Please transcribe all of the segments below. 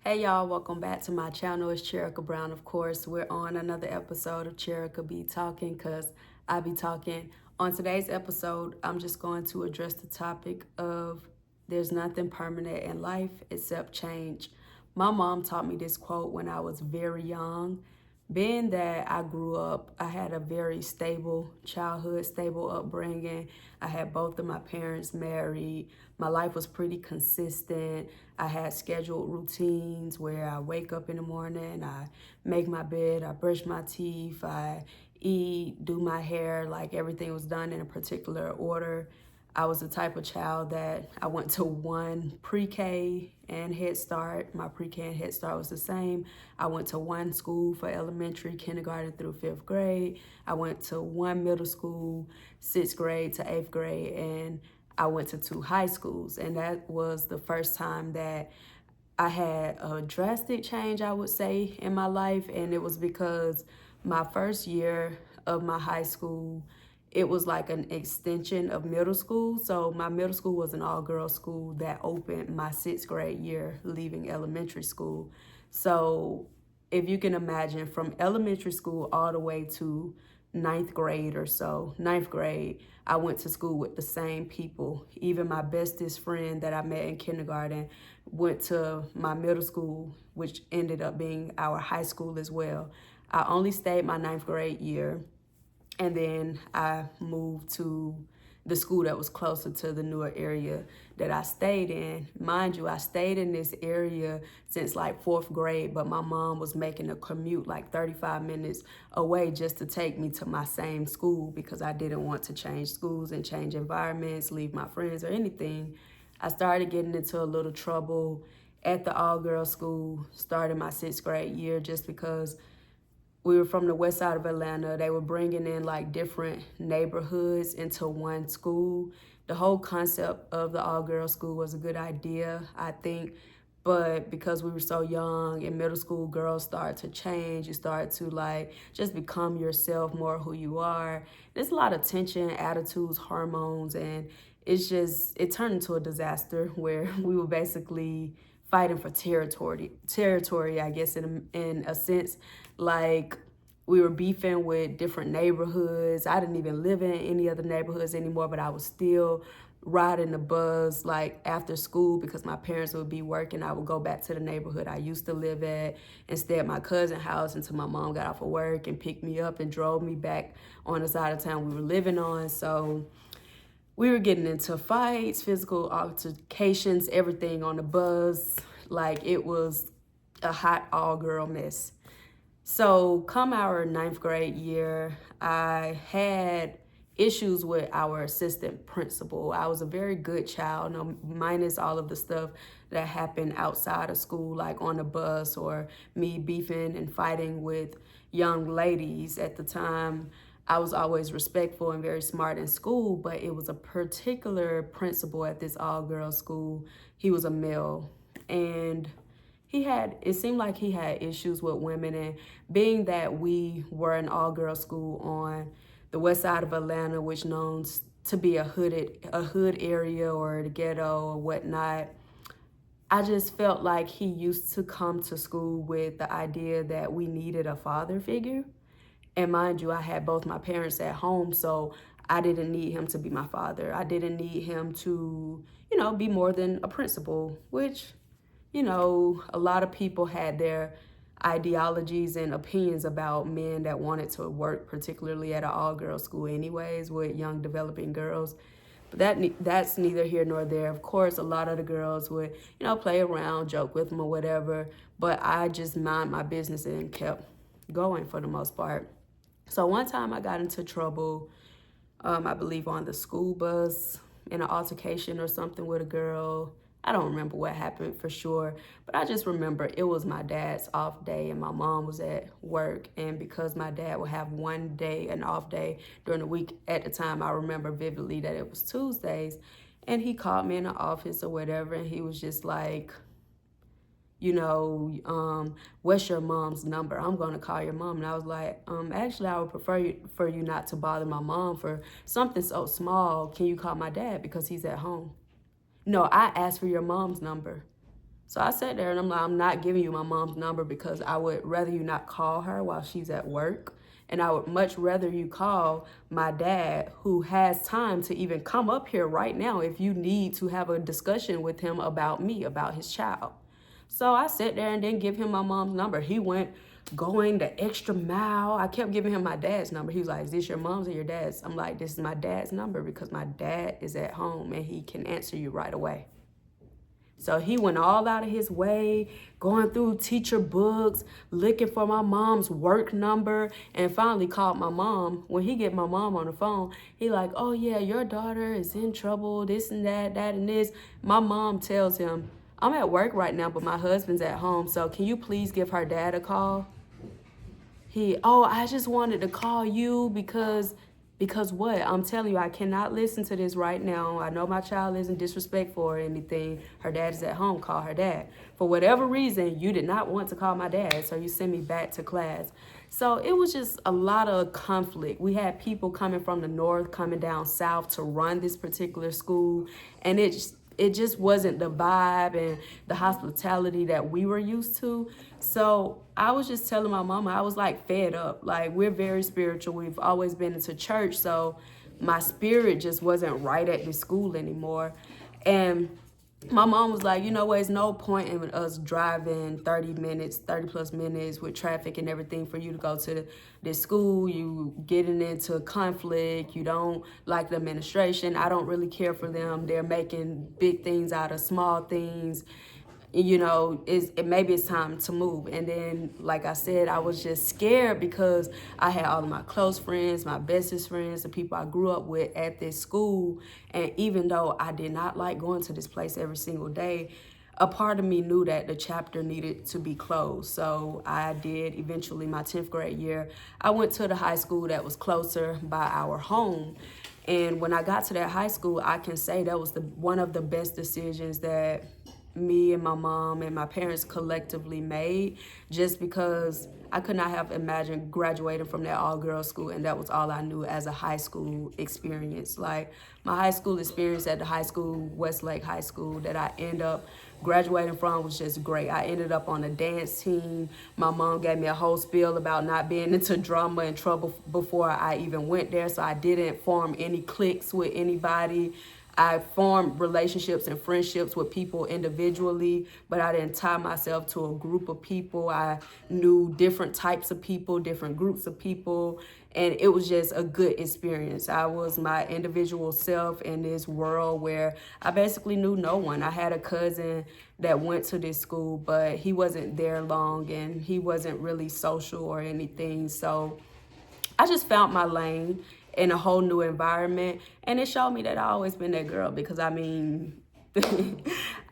Hey y'all, welcome back to my channel. It's Cherika Brown, of course. We're on another episode of Cherika Be Talking because I be talking. On today's episode, I'm just going to address the topic of there's nothing permanent in life except change. My mom taught me this quote when I was very young. Being that I grew up, I had a very stable childhood, stable upbringing. I had both of my parents married. My life was pretty consistent. I had scheduled routines where I wake up in the morning, I make my bed, I brush my teeth, I eat, do my hair, like everything was done in a particular order. I was the type of child that I went to one pre-K and Head Start. My pre-K and Head Start was the same. I went to one school for elementary, kindergarten through 5th grade. I went to one middle school, 6th grade to 8th grade, and I went to two high schools. And that was the first time that I had a drastic change, I would say, in my life. And it was because my first year of my high school, it was like an extension of middle school. So my middle school was an all-girls school that opened my 6th grade year leaving elementary school. So if you can imagine, from elementary school all the way to ninth grade or so, ninth grade, I went to school with the same people. Even my bestest friend that I met in kindergarten went to my middle school, which ended up being our high school as well. I only stayed my ninth grade year, and then I moved to the school that was closer to the newer area that I stayed in. Mind you, I stayed in this area since like 4th grade, but my mom was making a commute like 35 minutes away just to take me to my same school because I didn't want to change schools and change environments, leave my friends or anything. I started getting into a little trouble at the all-girls school, starting my 6th grade year just because we were from the west side of Atlanta. They were bringing in like different neighborhoods into one school. The whole concept of the all-girls school was a good idea, I think. But because we were so young in middle school, girls start to change. You start to like just become yourself, more who you are. There's a lot of tension, attitudes, hormones, and it turned into a disaster where we were basically fighting for territory, I guess, in a sense. Like, we were beefing with different neighborhoods. I didn't even live in any other neighborhoods anymore, but I was still riding the bus like after school because my parents would be working. I would go back to the neighborhood I used to live at and stay at my cousin's house until my mom got off of work and picked me up and drove me back on the side of town we were living on. So we were getting into fights, physical altercations, everything on the bus. Like, it was a hot all-girl mess. So come our ninth grade year, I had issues with our assistant principal. I was a very good child, no, minus all of the stuff that happened outside of school, like on the bus or me beefing and fighting with young ladies. At the time, I was always respectful and very smart in school, but it was a particular principal at this all-girls school. He was a male, and it seemed like he had issues with women. And being that we were an all-girl school on the west side of Atlanta, which known to be a hood area or the ghetto or whatnot, I just felt like he used to come to school with the idea that we needed a father figure. And mind you, I had both my parents at home, so I didn't need him to be my father. I didn't need him to, be more than a principal, which, a lot of people had their ideologies and opinions about men that wanted to work, particularly at an all-girls school anyways, with young developing girls. But that's neither here nor there. Of course, a lot of the girls would, play around, joke with them or whatever, but I just mind my business and kept going for the most part. So one time I got into trouble, I believe on the school bus, in an altercation or something with a girl. I don't remember what happened for sure, but I just remember it was my dad's off day and my mom was at work. And because my dad would have one day, an off day during the week at the time, I remember vividly that it was Tuesdays. And he called me in the office or whatever, and he was just like, what's your mom's number? I'm going to call your mom. And I was like, actually, I would prefer for you not to bother my mom for something so small. Can you call my dad because he's at home? No, I asked for your mom's number. So I sat there and I'm like, I'm not giving you my mom's number because I would rather you not call her while she's at work. And I would much rather you call my dad, who has time to even come up here right now if you need to have a discussion with him about me, about his child. So I sat there and didn't give him my mom's number. He went going the extra mile. I kept giving him my dad's number. He was like, is this your mom's or your dad's? I'm like, this is my dad's number because my dad is at home and he can answer you right away. So he went all out of his way, going through teacher books, looking for my mom's work number, and finally called my mom. When he get my mom on the phone, he like, oh yeah, your daughter is in trouble, this and that, that and this. My mom tells him, I'm at work right now, but my husband's at home, so can you please give her dad a call? I just wanted to call you because what? I'm telling you, I cannot listen to this right now. I know my child isn't disrespectful or anything. Her dad is at home. Call her dad. For whatever reason, you did not want to call my dad, so you sent me back to class. So it was just a lot of conflict. We had people coming from the north, coming down south to run this particular school, and it just wasn't the vibe and the hospitality that we were used to. So I was just telling my mama, I was like fed up. Like, we're very spiritual. We've always been into church. So my spirit just wasn't right at this school anymore. And my mom was like, you know what, it's no point in us driving 30 plus minutes with traffic and everything for you to go to this school. You getting into conflict. You don't like the administration. I don't really care for them. They're making big things out of small things. You know, maybe it's time to move. And then, like I said, I was just scared because I had all of my close friends, my bestest friends, the people I grew up with at this school. And even though I did not like going to this place every single day, a part of me knew that the chapter needed to be closed. So I did eventually my 10th grade year. I went to the high school that was closer by our home. And when I got to that high school, I can say that was one of the best decisions that me and my mom and my parents collectively made, just because I could not have imagined graduating from that all-girls school, and that was all I knew as a high school experience. Like, my high school experience at the high school, Westlake High School, that I end up graduating from was just great. I ended up on a dance team. My mom gave me a whole spiel about not being into drama and trouble before I even went there, so I didn't form any cliques with anybody. I formed relationships and friendships with people individually, but I didn't tie myself to a group of people. I knew different types of people, different groups of people, and it was just a good experience. I was my individual self in this world where I basically knew no one. I had a cousin that went to this school, but he wasn't there long, and he wasn't really social or anything. So I just found my lane in a whole new environment, and it showed me that I always been that girl, because I mean,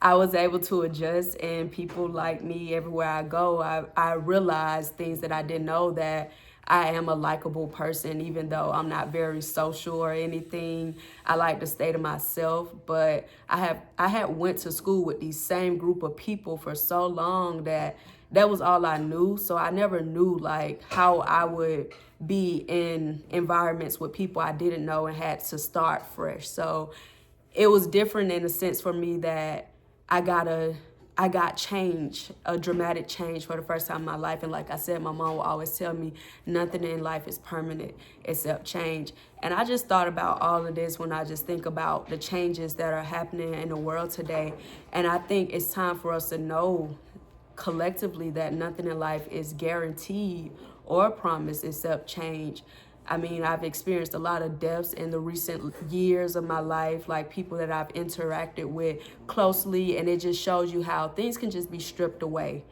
I was able to adjust, and people like me everywhere I go. I realized things that I didn't know, that I am a likable person, even though I'm not very social or anything. I like to stay to myself, but I had went to school with these same group of people for so long that was all I knew. So I never knew like how I would be in environments with people I didn't know and had to start fresh. So it was different in a sense for me that I got change, a dramatic change for the first time in my life. And like I said, my mom will always tell me nothing in life is permanent except change. And I just thought about all of this when I just think about the changes that are happening in the world today. And I think it's time for us to know collectively that nothing in life is guaranteed or promised except change. I mean, I've experienced a lot of deaths in the recent years of my life, like people that I've interacted with closely, and it just shows you how things can just be stripped away.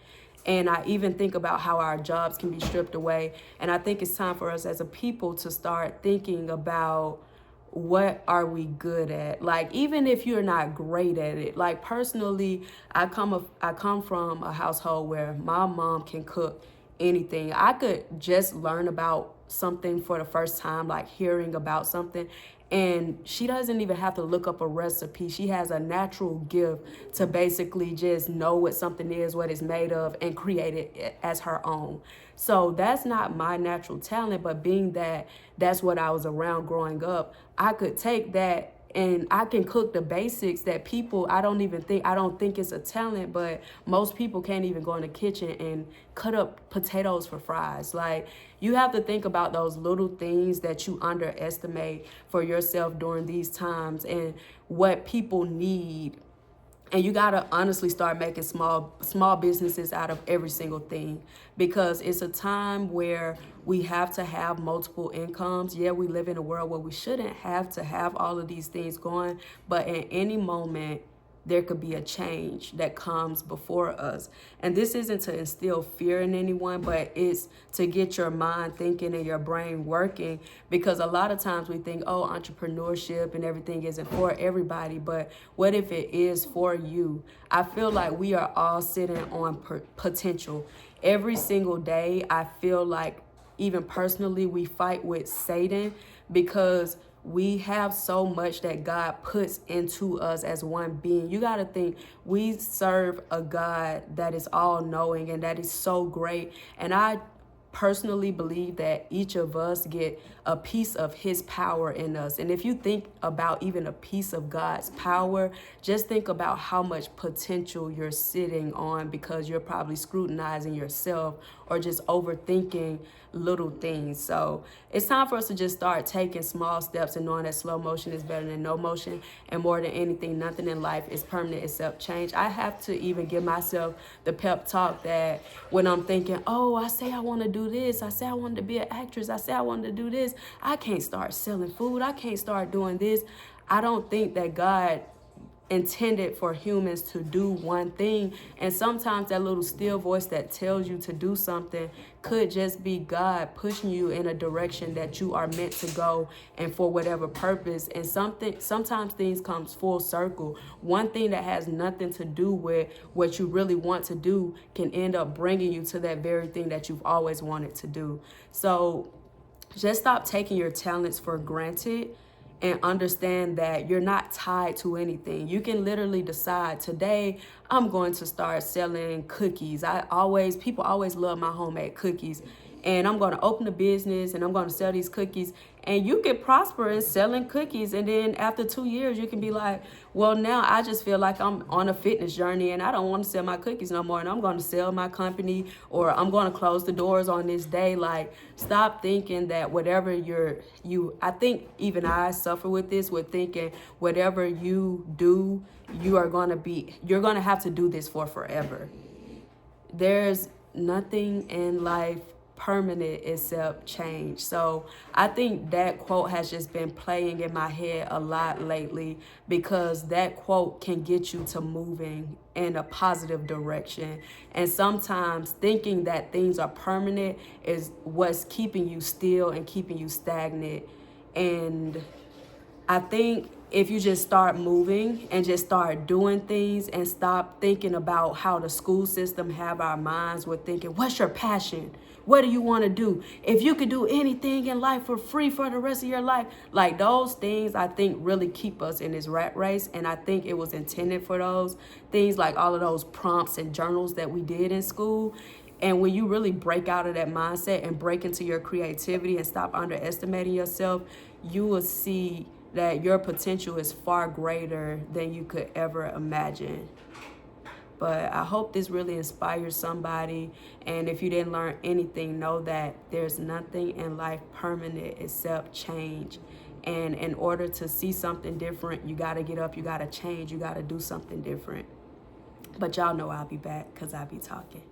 And I even think about how our jobs can be stripped away. And I think it's time for us as a people to start thinking about, what are we good at? Like, even if you're not great at it. Like, personally, I come from a household where my mom can cook anything. I could just learn about something for the first time, like hearing about something, and she doesn't even have to look up a recipe. She has a natural gift to basically just know what something is, what it's made of, and create it as her own. So that's not my natural talent, but being that that's what I was around growing up, I could take that and I can cook the basics that people, I don't think it's a talent, but most people can't even go in the kitchen and cut up potatoes for fries. Like, you have to think about those little things that you underestimate for yourself during these times and what people need. And you got to honestly start making small businesses out of every single thing, because it's a time where we have to have multiple incomes. Yeah, we live in a world where we shouldn't have to have all of these things going, but at any moment there could be a change that comes before us. And this isn't to instill fear in anyone, but it's to get your mind thinking and your brain working, because a lot of times we think, oh, entrepreneurship and everything isn't for everybody, but what if it is for you? I feel like we are all sitting on potential. Every single day, I feel like, even personally, we fight with Satan, because we have so much that God puts into us as one being. You got to think, we serve a God that is all knowing and that is so great. And I personally believe that each of us get a piece of his power in us. And if you think about even a piece of God's power, just think about how much potential you're sitting on, because you're probably scrutinizing yourself or just overthinking little things. So it's time for us to just start taking small steps and knowing that slow motion is better than no motion. And more than anything, nothing in life is permanent except change. I have to even give myself the pep talk that when I'm thinking, oh, I say I want to do this, I say I wanted to be an actress, I say I wanted to do this, I can't start selling food, I can't start doing this. I don't think that God intended for humans to do one thing. And sometimes that little still voice that tells you to do something could just be God pushing you in a direction that you are meant to go, and for whatever purpose. And sometimes things comes full circle. One thing that has nothing to do with what you really want to do can end up bringing you to that very thing that you've always wanted to do. So just stop taking your talents for granted and understand that you're not tied to anything. You can literally decide, today I'm going to start selling cookies. People always love my homemade cookies. And I'm going to open a business and I'm going to sell these cookies. And you can prosper in selling cookies. And then after 2 years, you can be like, well, now I just feel like I'm on a fitness journey and I don't want to sell my cookies no more. And I'm going to sell my company, or I'm going to close the doors on this day. Like, stop thinking that whatever I think even I suffer with this, with thinking whatever you do, you're going to have to do this for forever. There's nothing in life permanent except change. So I think that quote has just been playing in my head a lot lately, because that quote can get you to moving in a positive direction. And sometimes thinking that things are permanent is what's keeping you still and keeping you stagnant. And I think if you just start moving and just start doing things and stop thinking about how the school system have our minds with thinking, what's your passion? What do you want to do? If you could do anything in life for free for the rest of your life, like those things, I think really keep us in this rat race. And I think it was intended for those things, like all of those prompts and journals that we did in school. And when you really break out of that mindset and break into your creativity and stop underestimating yourself, you will see that your potential is far greater than you could ever imagine. But I hope this really inspires somebody. And if you didn't learn anything, know that there's nothing in life permanent except change. And in order to see something different, you got to get up, you got to change, you got to do something different. But y'all know I'll be back, because I be talking.